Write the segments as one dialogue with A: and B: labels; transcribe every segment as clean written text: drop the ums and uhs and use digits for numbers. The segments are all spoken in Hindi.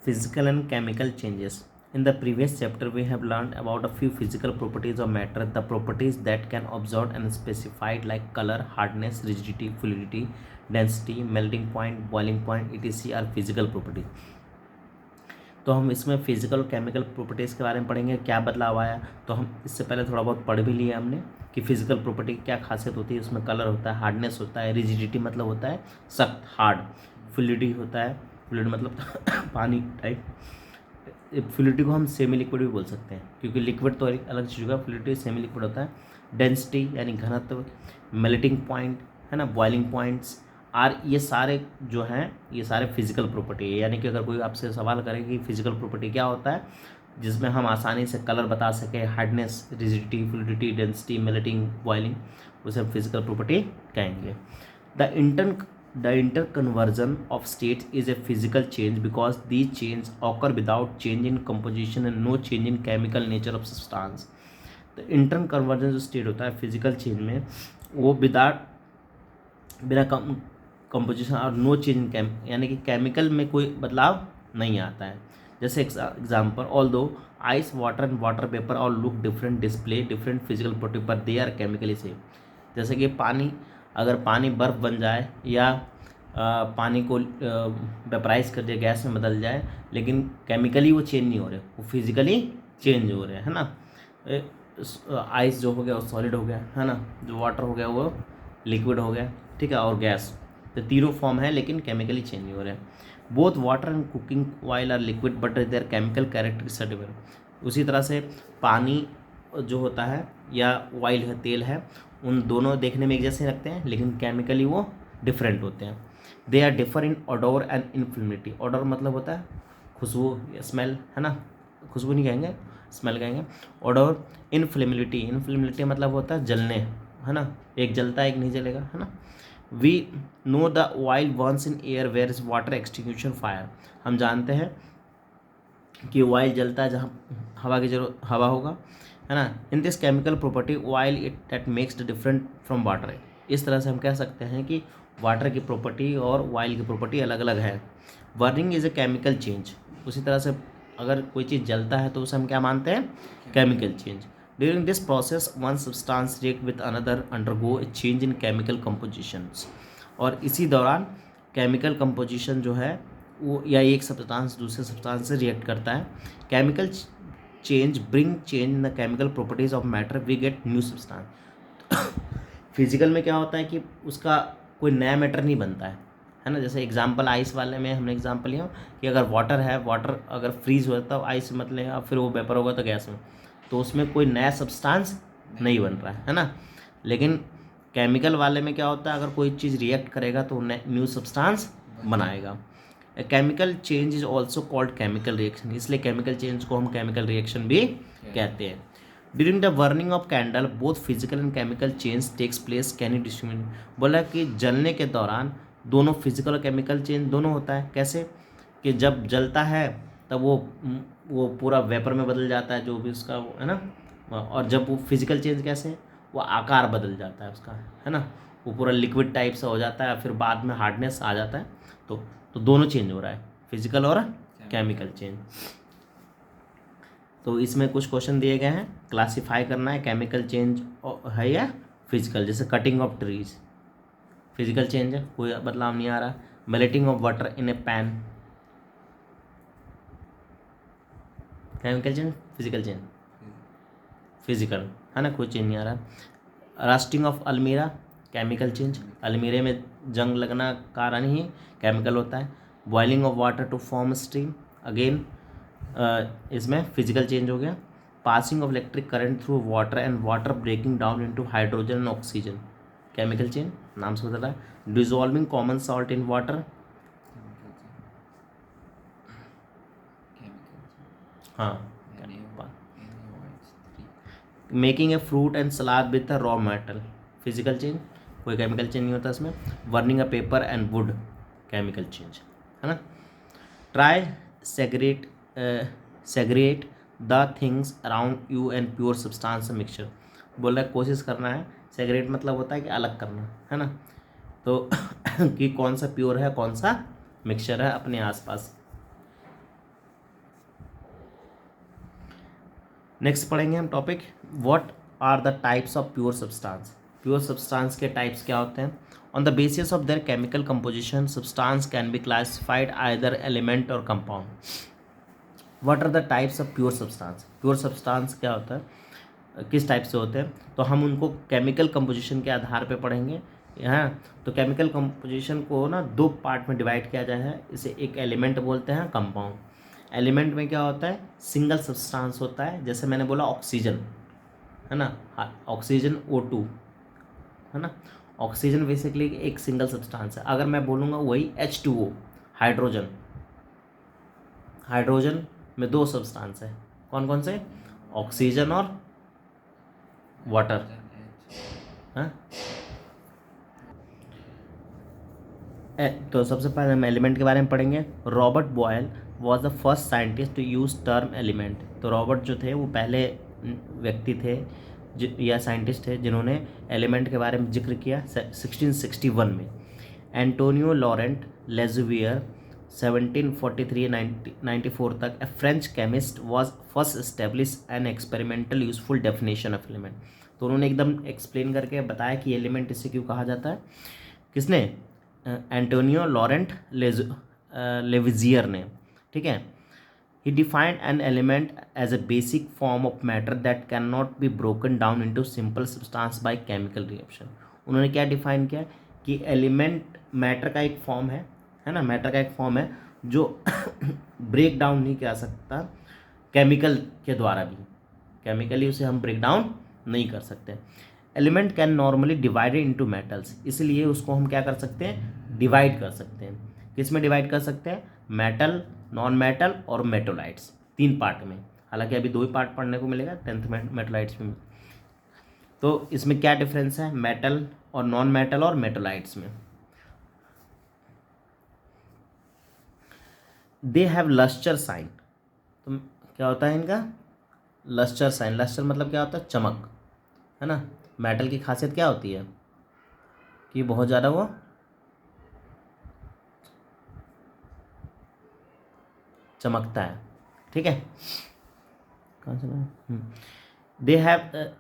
A: Physical and chemical changes. In the previous chapter, we have learned about a few physical properties of matter. The properties that can observed and specified like color, hardness, rigidity, fluidity, density, melting point, boiling point, etc. are physical properties. तो हम इसमें फिजिकल और केमिकल प्रॉपर्टीज़ के बारे में पढ़ेंगे, क्या बदलाव आया। तो हम इससे पहले थोड़ा बहुत पढ़ भी लिया हमने कि फिजिकल प्रॉपर्टी की क्या खासियत होती है। उसमें कलर होता है, हार्डनेस होता है, रिजिडिटी मतलब होता है सख्त हार्ड, फ्लूइडिटी होता है, फ्लूइड मतलब पानी टाइप। फ्लूइडिटी को हम सेमी लिक्विड भी बोल सकते हैं क्योंकि लिक्विड तो एक अलग चीज़ होगा, फ्लूइडिटी सेमी लिक्विड होता है। डेंसिटी यानी घनत्व, मेल्टिंग पॉइंट है ना, बॉइलिंग पॉइंट्स आर, ये सारे जो हैं ये सारे फिजिकल प्रॉपर्टी है। यानी कि अगर कोई आपसे सवाल करे कि फिजिकल प्रॉपर्टी क्या होता है, जिसमें हम आसानी से कलर बता सकें, hardness, rigidity, fluidity, density, melting, boiling, उसे फिजिकल प्रॉपर्टी कहेंगे। The interconversion of states is a physical change because these changes occur without change in composition and no change in chemical nature of substance. तो इंटरन कन्वर्जन जो स्टेट होता है फिजिकल चेंज में, वो बिना कंपोजिशन और नो चेंज इन यानी कि केमिकल में कोई बदलाव नहीं आता है। जैसे example, although ice, water and water vapour और look different, display different physical property पर दे आर केमिकली सेम। जैसे कि पानी, अगर पानी बर्फ़ बन जाए या पानी को वेपराइज कर दिया, गैस में बदल जाए, लेकिन केमिकली वो चेंज नहीं हो रहे, वो फिजिकली चेंज हो रहे हैं, है ना। आइस जो हो गया वो सॉलिड हो गया, है ना, जो वाटर हो गया वो लिक्विड हो गया, ठीक है, और गैस, तो तीनों फॉर्म है लेकिन केमिकली चेंज नहीं हो रहे हैं। Both water and cooking oil are liquid but their chemical characteristics are different. उसी तरह से पानी जो होता है या ऑयल है, तेल है, उन दोनों देखने में एक जैसे लगते हैं लेकिन केमिकली वो डिफरेंट होते हैं। They are differ in odour and inflammability. Odour मतलब होता है खुशबू या स्मेल, है ना, खुशबू नहीं कहेंगे, स्मेल कहेंगे। ओडोर, इनफ्लेमेबिलिटी मतलब होता है जलने, है ना, एक जलता है एक नहीं जलेगा, है ना। We know the oil burns in air where is water extinguishing fire. हम जानते हैं कि ऑयल जलता है जहाँ हवा की जरूरत, हवा होगा, है ना। In this chemical property oil it that makes the different from water. इस तरह से हम कह सकते हैं कि वाटर की प्रॉपर्टी और ऑयल की प्रॉपर्टी अलग अलग है। Burning is a chemical change. उसी तरह से अगर कोई चीज़ जलता है तो उसे हम क्या मानते हैं, chemical change. During this process one substance react with another undergo A change in chemical compositions. और इसी दौरान केमिकल कंपोजिशन जो है वो, या एक सब्सटेंस दूसरे सब्सटेंस से रिएक्ट करता है। Chemical change bring change in the chemical properties of matter, we get new substance. Physical में क्या होता है कि उसका कोई नया मैटर नहीं बनता है ना। जैसे एग्जांपल आइस वाले में हमने एग्जांपल लिया कि अगर वाटर है, वाटर अगर फ्रीज होता है आइस मत लेगा, फिर वो वेपर होगा तो गैस में, तो उसमें कोई नया सब्सटेंस नहीं बन रहा है ना। लेकिन केमिकल वाले में क्या होता है, अगर कोई चीज़ रिएक्ट करेगा तो न्यू सब्सटेंस बनाएगा। Chemical change is also called chemical reaction, इसलिए केमिकल चेंज को हम केमिकल रिएक्शन भी कहते हैं। During the burning of candle both physical and chemical change takes place. Can you discriminate? बोला कि जलने के दौरान दोनों फिजिकल और केमिकल चेंज दोनों होता है। कैसे कि जब जलता है तब वो पूरा वेपर में बदल जाता है जो भी उसका वो है ना, और जब वो फिजिकल चेंज कैसे, वो आकार बदल जाता है उसका, है ना, वो पूरा लिक्विड टाइप से हो जाता है, फिर बाद में हार्डनेस आ जाता है। तो दोनों चेंज हो रहा है, फिजिकल और केमिकल चेंज। तो इसमें कुछ क्वेश्चन दिए गए हैं, क्लासिफाई करना है केमिकल चेंज है या फिजिकल। जैसे cutting of trees physical change है, कोई बदलाव नहीं आ रहा। Melting of water in a pan chemical change, physical change, physical, है ना, कोई चेंज नहीं आ रहा। रस्टिंग ऑफ अलमीरा केमिकल चेंज, अलमीरे में जंग लगना कारण ही केमिकल होता है। Boiling of water to form steam, again इसमें फिजिकल चेंज हो गया। Passing of electric current through water and water breaking down into hydrogen and oxygen chemical change, नाम से बदल रहा है। Dissolving common salt in water, हाँ। Making a fruit and salad with raw metal physical change, कोई केमिकल चेंज नहीं होता इसमें। Burning a paper and wood chemical change, है ना। Try segregate the things around you and pure substance mixture. बोल रहा है कोशिश करना है, सेग्रेट मतलब होता है कि अलग करना, है ना, तो कि कौन सा प्योर है कौन सा मिक्सचर है अपने आसपास। नेक्स्ट पढ़ेंगे हम topic what are the types of pure substance. Pure substance के टाइप्स क्या होते हैं। On the basis of their chemical composition substance can be classified either element or compound. What are the types of pure substance. Pure substance क्या होता है, किस टाइप से होते हैं, तो हम उनको केमिकल कंपोजिशन के आधार पे पढ़ेंगे। हाँ, तो केमिकल कंपोजिशन को ना दो पार्ट में डिवाइड किया जाए है। इसे एक एलिमेंट बोलते हैं, कंपाउंड। एलिमेंट में क्या होता है, सिंगल सब्सटेंस होता है, जैसे मैंने बोला ऑक्सीजन है ना, ऑक्सीजन O2 है ना। ऑक्सीजन बेसिकली एक सिंगल सब्सटेंस है। अगर मैं बोलूँगा वही H2O, हाइड्रोजन। हाइड्रोजन में दो सब्सटेंस है, कौन कौन से, ऑक्सीजन और वाटर। हाँ, तो सबसे पहले हम एलिमेंट के बारे में पढ़ेंगे। Robert Boyle was the first scientist to use term element. तो रॉबर्ट जो थे वो पहले व्यक्ति थे या साइंटिस्ट थे जिन्होंने एलिमेंट के बारे में जिक्र किया 1661 में। एंटोनियो लॉरेंट लेजुवियर 1743-94 तक a French chemist was first establish an experimental useful definition of element. तो उन्होंने एकदम एक्सप्लेन करके बताया कि एलिमेंट इसे क्यों कहा जाता है। किसने, एंटोनियो लॉरेंट लेविजियर ने, ठीक है। He defined an element as a basic form of matter that can not be broken down into simple substance by chemical reaction. उन्होंने क्या डिफाइन किया कि एलिमेंट मैटर का एक फॉर्म है ना, मैटर का एक फॉर्म है जो ब्रेक डाउन नहीं किया सकता केमिकल के द्वारा भी, केमिकली उसे हम ब्रेक डाउन नहीं कर सकते। Element can normally divided into metals, इसलिए उसको हम क्या कर सकते हैं, डिवाइड कर सकते हैं। किस में डिवाइड कर सकते हैं, मेटल, नॉन मेटल और मेटोलाइट्स, तीन पार्ट में। हालांकि अभी दो ही पार्ट पढ़ने को मिलेगा 10th में मेटोलाइट्स में। तो इसमें क्या डिफरेंस है मेटल और नॉन मेटल और मेटोलाइट्स में। They have luster shine. तो क्या होता है इनका, लस्टर साइन। लस्टर मतलब क्या होता है, चमक, है ना। मेटल की खासियत क्या होती है कि बहुत ज़्यादा वो चमकता है, ठीक है। कहाँ से, they have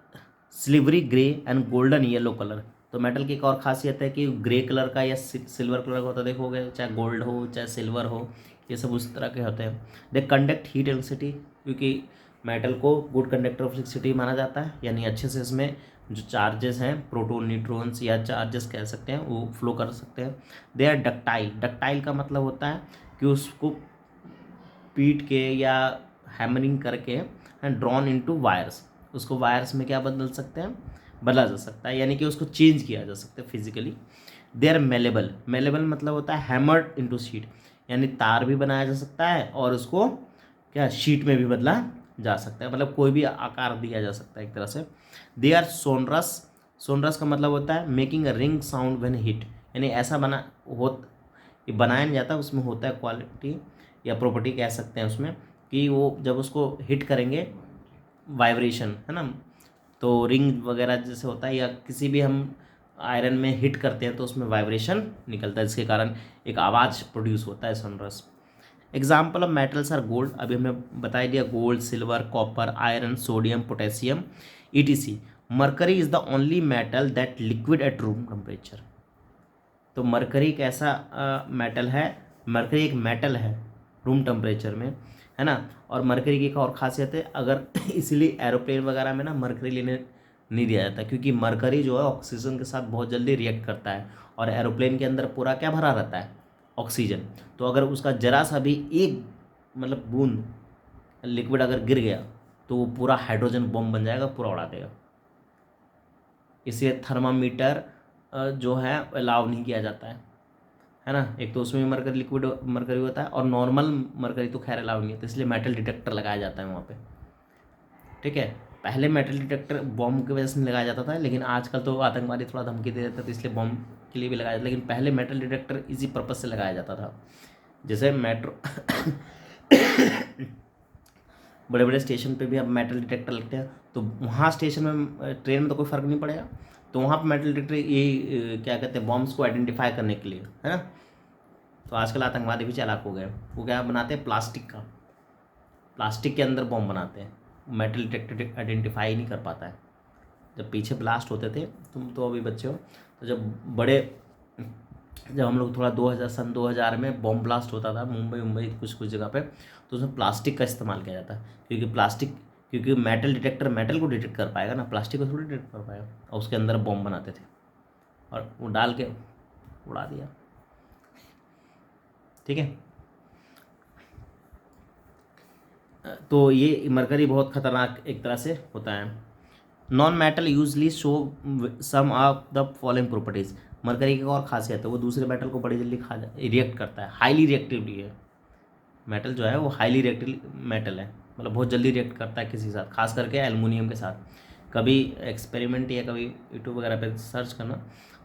A: silvery grey and golden yellow colour. तो मेटल की एक और खासियत है कि ग्रे कलर का या सिल्वर कलर का होता है, देखोगे चाहे गोल्ड हो चाहे सिल्वर हो, ये सब उस तरह के होते हैं। दे कंडक्ट हीट इलेक्ट्रिसिटी, क्योंकि मेटल को गुड कंडक्टर ऑफ इलेक्ट्रिसिटी माना जाता है, यानी अच्छे से इसमें जो चार्जेस हैं, प्रोटॉन न्यूट्रॉन्स या चार्जेस कह सकते हैं, वो फ्लो कर सकते हैं। They are ductile. डक्टाइल का मतलब होता है कि उसको पीट के या हैमरिंग करके एंड ड्रॉन इनटू वायर्स, उसको वायर्स में क्या बदल सकते हैं, बदला जा सकता है, यानी कि उसको चेंज किया जा सकता है physically. They are malleable. Malleable मतलब होता है हैमर्ड इनटू शीट, यानी तार भी बनाया जा सकता है और उसको क्या शीट में भी बदला जा सकता है, मतलब कोई भी आकार दिया जा सकता है एक तरह से। They are sonorous. सोनरस का मतलब होता है making a ring sound when hit, यानी ऐसा बनाया नहीं जाता, उसमें होता है क्वालिटी या प्रॉपर्टी कह सकते हैं उसमें, कि वो जब उसको हिट करेंगे वाइब्रेशन, है ना। तो रिंग वगैरह जैसे होता है या किसी भी हम आयरन में हिट करते हैं तो उसमें वाइब्रेशन निकलता है, जिसके कारण एक आवाज़ प्रोड्यूस होता है, sonorous. Example of metals are gold, अभी हमने बता दिया, gold, silver, copper, iron, sodium, potassium, ETC। Mercury is the only metal that liquid at room temperature. तो मरकरी एक ऐसा मेटल है, मरकरी एक मेटल है रूम टेम्परेचर में, है ना। और मरकरी की एक और खासियत है, अगर इसीलिए एरोप्लेन वगैरह में ना मरकरी लेने नहीं दिया जाता, क्योंकि मरकरी जो है ऑक्सीजन के साथ बहुत जल्दी रिएक्ट करता है, और एरोप्लेन के अंदर पूरा क्या भरा रहता है, ऑक्सीजन। तो अगर उसका जरा सा भी एक मतलब बूंद लिक्विड अगर गिर गया तो वो पूरा हाइड्रोजन बम बन जाएगा, पूरा उड़ा देगा। इसलिए थर्मामीटर जो है अलाउ नहीं किया जाता है ना। एक तो उसमें भी मरकरी, लिक्विड मरकरी होता है, और नॉर्मल मरकरी तो खैर अलाउ नहीं है, तो इसलिए मेटल डिटेक्टर लगाया जाता है वहाँ पे, ठीक है। पहले मेटल डिटेक्टर बॉम्ब की वजह से नहीं लगाया जाता था, लेकिन आजकल तो आतंकवादी थोड़ा धमकी दे देते थे, इसलिए बॉम्ब के लिए भी लगाया जाता, लेकिन पहले मेटल डिटेक्टर इसी पर्पज से लगाया जाता था। जैसे मेट्रो बड़े बड़े स्टेशन पे भी अब मेटल डिटेक्टर लगते हैं, तो वहाँ स्टेशन में, ट्रेन में तो कोई फ़र्क नहीं पड़ेगा, तो वहाँ पर मेटल डिटेक्टर ये क्या कहते हैं, बॉम्ब्स को आइडेंटिफाई करने के लिए, है ना। तो आजकल आतंकवादी भी चालाक हो गए, वो क्या बनाते हैं, प्लास्टिक के अंदर बॉम्ब बनाते हैं, मेटल डिटेक्टर आइडेंटिफाई नहीं कर पाता है। जब पीछे ब्लास्ट होते थे, तुम तो अभी बच्चे हो, तो जब हम लोग थोड़ा 2000 में बॉम्ब ब्लास्ट होता था मुंबई कुछ कुछ जगह पे, तो उसमें प्लास्टिक का इस्तेमाल किया जाता है, क्योंकि मेटल डिटेक्टर मेटल को डिटेक्ट कर पाएगा ना, प्लास्टिक को थोड़ी डिटेक्ट कर पाएगा। और उसके अंदर बॉम्ब बनाते थे और वो डाल के उड़ा दिया। ठीक है, तो ये मरकरी बहुत खतरनाक एक तरह से होता है। Non metal usually show some of the following properties. Mercury की एक और खासियत है, वो दूसरे मेटल को बड़ी जल्दी रिएक्ट करता है, हाईली रिएक्टिवली है। मेटल जो है वो हाईली रिएक्टिव मेटल है, मतलब बहुत जल्दी रिएक्ट करता है किसी के साथ, खास करके एल्युमिनियम के साथ। कभी एक्सपेरिमेंट या कभी यूट्यूब वगैरह पे सर्च करना,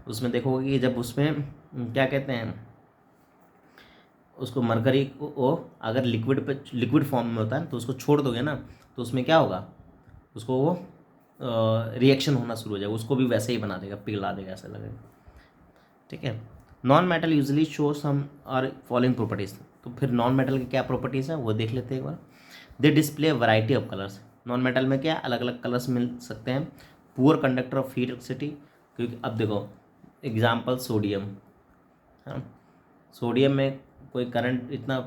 A: उसमें देखोगे कि जब उसमें क्या कहते हैं उसको, मरकरी को अगर लिक्विड फॉर्म में होता है तो उसको छोड़ दोगे ना, तो उसमें क्या होगा, उसको वो रिएक्शन होना शुरू हो जाएगा, उसको भी वैसे ही बना देगा, पिघला देगा, ऐसा लगेगा। ठीक है, non metal usually show some और फॉलोइंग प्रॉपर्टीज। तो फिर नॉन मेटल की क्या प्रॉपर्टीज़ है वो देख लेते हैं एक बार। They display variety of colours. Non metal में क्या अलग अलग कलर्स मिल सकते हैं। Poor conductor of heat electricity, क्योंकि अब देखो एग्जाम्पल सोडियम, हाँ, सोडियम में कोई करंट इतना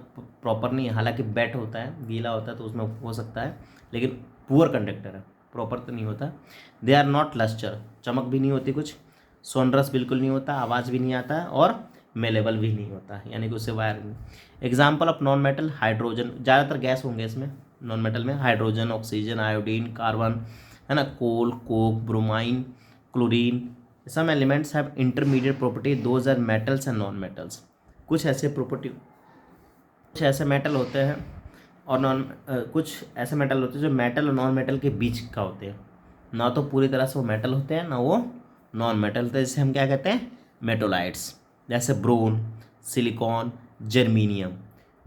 A: प्रॉपर नहीं है, हालांकि बेट होता है, गीला होता है तो उसमें हो सकता है, लेकिन पुअर कंडक्टर है, प्रॉपर तो नहीं होता। दे आर नॉट लस्टर, चमक भी नहीं होती कुछ, सोनरस बिल्कुल नहीं होता, आवाज़ भी नहीं आता है, और मेलेबल भी नहीं होता, यानी कि उससे वायर नहीं। Example of non metal, hydrogen, ज़्यादातर गैस होंगे इसमें नॉन मेटल में, हाइड्रोजन, ऑक्सीजन, आयोडीन, कार्बन, है ना, coal, coke, bromine, chlorine. Some elements have intermediate property, those are metals and non metals. कुछ ऐसे मेटल होते हैं और कुछ ऐसे मेटल होते हैं जो मेटल और नॉन मेटल के बीच का होते हैं, ना तो पूरी तरह से वो मेटल होते हैं ना वो नॉन मेटल होते हैं, जिसे हम क्या कहते हैं, मेटोलाइट्स, जैसे ब्रोन, सिलिकॉन, जर्मीनियम।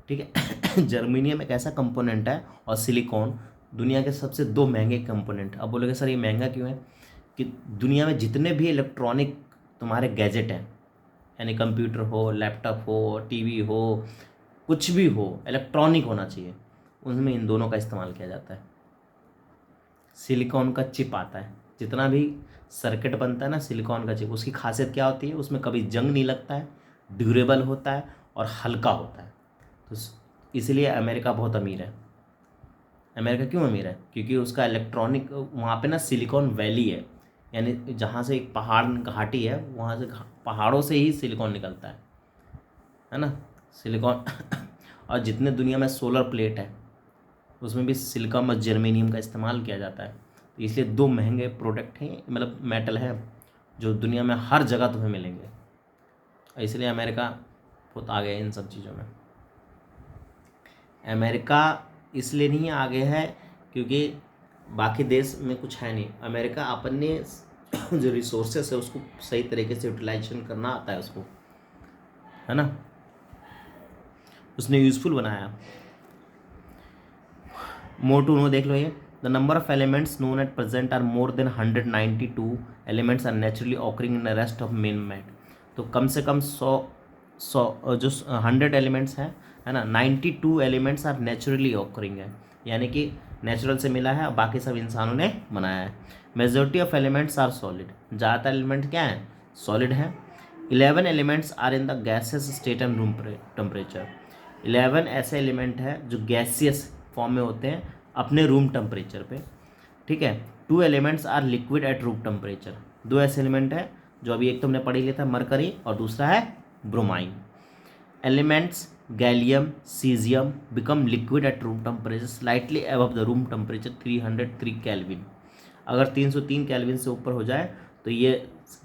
A: ठीक है जर्मीनियम एक ऐसा कंपोनेंट है और सिलिकॉन दुनिया के सबसे दो महंगे कंपोनेंट। अब बोलोगे सर ये महंगा क्यों है, कि दुनिया में जितने भी इलेक्ट्रॉनिक तुम्हारे गैजेट हैं, यानी कंप्यूटर हो, लैपटॉप हो, टीवी हो, कुछ भी हो इलेक्ट्रॉनिक होना चाहिए, उनमें इन दोनों का इस्तेमाल किया जाता है। सिलिकॉन का चिप आता है, जितना भी सर्किट बनता है ना सिलिकॉन का चिप, उसकी खासियत क्या होती है, उसमें कभी जंग नहीं लगता है, ड्यूरेबल होता है और हल्का होता है। तो इसलिए अमेरिका बहुत अमीर है। अमेरिका क्यों अमीर है, क्योंकि उसका इलेक्ट्रॉनिक वहाँ पे ना सिलिकॉन वैली है, यानी जहाँ से एक पहाड़ घाटी है, वहाँ से पहाड़ों से ही सिलिकॉन निकलता है ना, सिलिकॉन और जितने दुनिया में सोलर प्लेट है उसमें भी सिलिकॉन और जर्मेनियम का इस्तेमाल किया जाता है। तो इसलिए दो महंगे प्रोडक्ट हैं, मतलब मेटल है जो दुनिया में हर जगह तुम्हें मिलेंगे, इसलिए अमेरिका बहुत आगे है इन सब चीज़ों में। अमेरिका इसलिए नहीं आगे है क्योंकि बाकी देश में कुछ है नहीं, अमेरिका अपने जो रिसोर्सेस है उसको सही तरीके से यूटिलाइजेशन करना आता है उसको, है ना, उसने यूज़फुल बनाया। मोर टू नो देख लो ये, the number of elements known at present are more than 192 elements are naturally occurring in the rest of man made. तो कम से कम 100 जो 100 एलिमेंट्स हैं, है ना, 92 एलिमेंट्स आर नेचुरली ऑकरिंग है, यानी कि नेचुरल से मिला है और बाकी सब इंसानों ने बनाया है। Majority of elements are solid, ज़्यादातर एलिमेंट क्या हैं, सॉलिड हैं। 11 elements are in the gases state and room temperature. 11 ऐसे एलिमेंट हैं जो गैसियस फॉर्म में होते हैं अपने रूम टेम्परेचर पे। ठीक है, 2 elements are liquid at room temperature. 2 ऐसे एलिमेंट है जो अभी एक तुमने पढ़ ही लिया था, मरकरी, और दूसरा है bromine. Elements gallium, caesium become liquid at room temperature slightly above the room temperature 303 kelvin. अगर 303 केल्विन से ऊपर हो जाए तो ये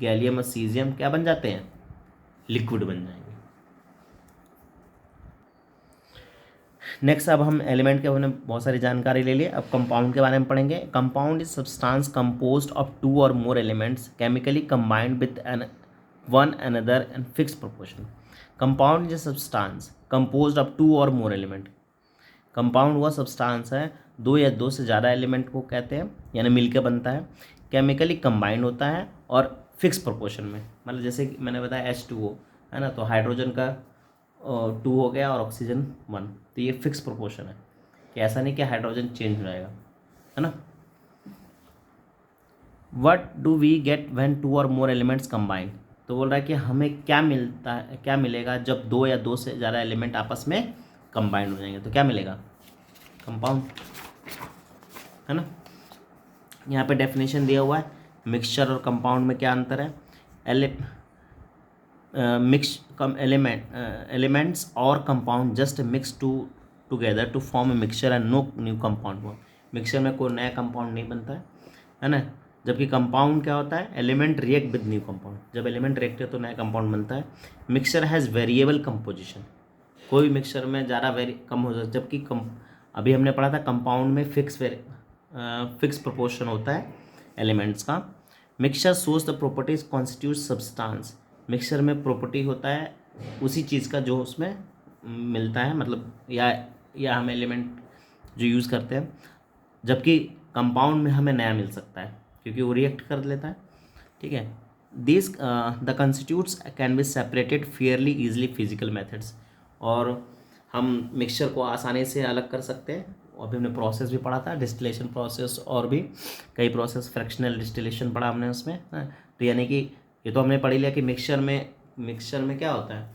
A: गैलियम और सीजियम क्या बन जाते हैं, लिक्विड बन जाएंगे। नेक्स्ट अब हम एलिमेंट के बारे में बहुत सारी जानकारी ले लिए, अब कंपाउंड के बारे में पढ़ेंगे। Compound is substance composed of 2 और more elements chemically combined with one another in fix proportion. Compound is substance composed of 2 और मोर एलिमेंट। कंपाउंड वह सब्सटेंस है 2 या 2 से ज़्यादा एलिमेंट को कहते हैं, यानी मिलकर बनता है, केमिकली कंबाइंड होता है और फिक्स प्रोपोर्शन में, मतलब जैसे कि मैंने बताया H2O है ना, तो हाइड्रोजन का 2 हो गया और ऑक्सीजन 1, तो ये फिक्स प्रोपोर्शन है कि ऐसा नहीं कि हाइड्रोजन चेंज हो जाएगा। है ना। What do we get when two or more elements combine, तो बोल रहा है कि हमें क्या मिलता है, क्या मिलेगा जब दो या दो से ज़्यादा एलिमेंट आपस में कंबाइन हो जाएंगे, तो क्या मिलेगा, कंपाउंड, है ना। यहाँ पे डेफिनेशन दिया हुआ है, मिक्सचर और कंपाउंड में क्या अंतर है, mix come elements or compound just mix together to form a mixture and no new compound form. Mixture में कोई नया कंपाउंड नहीं बनता है ना। जबकि कंपाउंड क्या होता है, element react with new compound, जब एलिमेंट रिएक्ट है तो नया कंपाउंड बनता है। मिक्सचर हैज़ वेरिएबल कंपोजिशन, कोई मिक्सचर में ज़्यादा कम हो जाता है, जबकि अभी हमने पढ़ा था कंपाउंड में फिक्स प्रोपोर्शन होता है एलिमेंट्स का। Mixture shows the properties constitute substance, mixture में प्रॉपर्टी होता है उसी चीज़ का जो उसमें मिलता है, मतलब या हम एलिमेंट जो यूज़ करते हैं, जबकि कंपाउंड में हमें नया मिल सकता है क्योंकि वो रिएक्ट कर लेता है, ठीक है। This the constitutes can be separated Fairlie easily physical methods, और हम मिक्सचर को आसानी से अलग कर सकते हैं। अभी हमने प्रोसेस भी पढ़ा था, डिस्टिलेशन प्रोसेस, और भी कई प्रोसेस, फ्रैक्शनल डिस्टिलेशन पढ़ा हमने उसमें, हाँ। तो यानी कि ये तो हमने पढ़ लिया कि मिक्सचर में क्या होता है,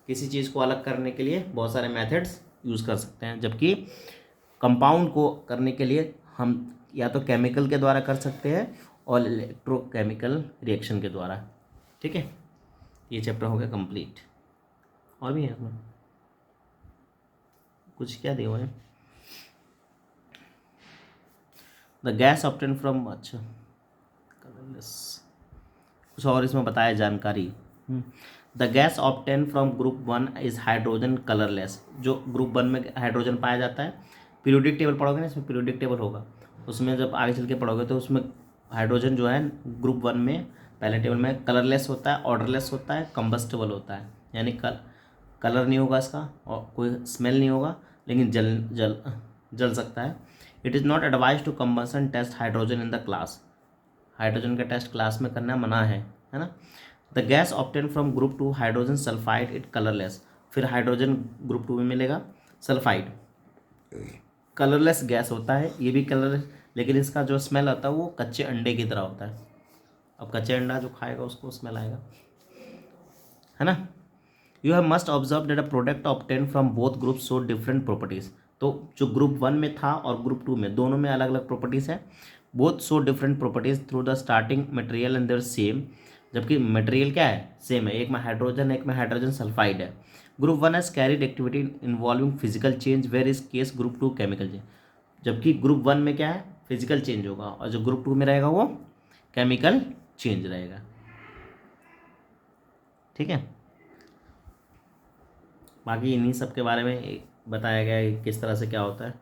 A: किसी चीज़ को अलग करने के लिए बहुत सारे मेथड्स यूज़ कर सकते हैं, जबकि कंपाउंड को करने के लिए हम या तो केमिकल के द्वारा कर सकते हैं और इलेक्ट्रोकेमिकल रिएक्शन के द्वारा, ठीक है। ये चैप्टर हो गया कंप्लीट। और भी है इसमें कुछ, क्या दिया हुआ है, द गैस ऑब्टेन फ्रॉम, अच्छा कलरलेस, कुछ और इसमें बताया जानकारी। The gas obtain from group 1 is hydrogen colourless, जो ग्रुप 1 में हाइड्रोजन पाया जाता है, पीरियोडिक टेबल पढ़ोगे ना, इसमें पीरियोडिक टेबल होगा, उसमें जब आगे चल के पढ़ोगे तो उसमें हाइड्रोजन जो है ग्रुप 1 में पहले टेबल में कलरलेस होता है, ऑर्डरलेस होता है, कंबस्टेबल होता है, यानी कलर नहीं होगा इसका और कोई स्मेल नहीं होगा, लेकिन जल सकता है। It is not advise to combustion test hydrogen in the class, hydrogen का टेस्ट क्लास में करना मना है ना। The gas obtain from group 2 hydrogen sulphide it colourless, फिर हाइड्रोजन ग्रुप 2 में मिलेगा सल्फाइड, कलरलेस गैस होता है ये भी कलरलेस, लेकिन इसका जो स्मेल आता है वो कच्चे अंडे की तरह होता है। अब कच्चे अंडा जो खाएगा उसको स्मेल आएगा, है ना। You have must observe that a product obtain from both group so different properties, तो जो ग्रुप 1 में था और ग्रुप 2 में, दोनों में अलग अलग प्रॉपर्टीज़ है। Both so different properties through the starting material and their same, जबकि मटेरियल क्या है, सेम है, एक में हाइड्रोजन एक में हाइड्रोजन सल्फाइड है। Group 1 has carried activity involving physical change, where is case group 2 chemical change, जबकि ग्रुप 1 में क्या है, फिजिकल चेंज होगा, और जो ग्रुप 2 में रहेगा वो केमिकल चेंज रहेगा, ठीक है। बाकी इन्हीं सब के बारे में बताया गया है कि किस तरह से क्या होता है।